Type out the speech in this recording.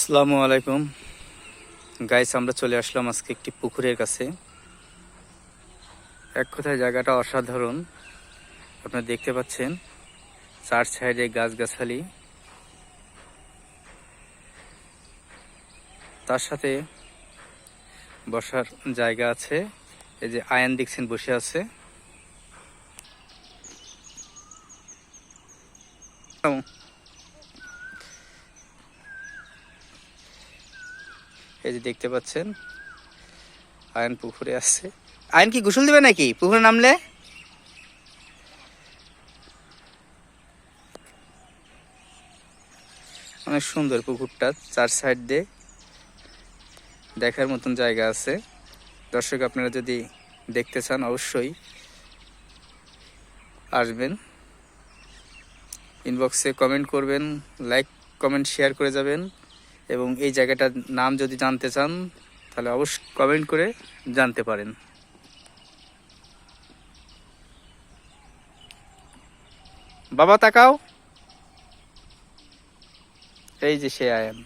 আসসালামু আলাইকুম গাইস, আমরা চলে আসলাম আজকে একটি পুকুরের কাছে। এক কথায় জায়গাটা অসাধারণ। আপনারা দেখতে পাচ্ছেন চার সাইডে গাছগাছালি, তার সাথে বসার জায়গা আছে। এই যে আয়ান দেখছেন বসে আছে। এই যে দেখতে পাচ্ছেন আয়ন পুকুরে আসছে। আয়ন কি গোসল দিবে নাকি পুকুরে নামলে? অনেক সুন্দর পুকুরটা, চার সাইড দিয়ে দেখার মতন জায়গা আছে। দর্শক, আপনারা যদি দেখতে চান অবশ্যই আসবেন। ইনবক্সে কমেন্ট করবেন, লাইক কমেন্ট শেয়ার করে যাবেন। এবং এই জায়গাটার নাম যদি জানতে চান তাহলে অবশ্যই কমেন্ট করে জানতে পারেন। বাবা তাকাও, এই যে সে আয়ান।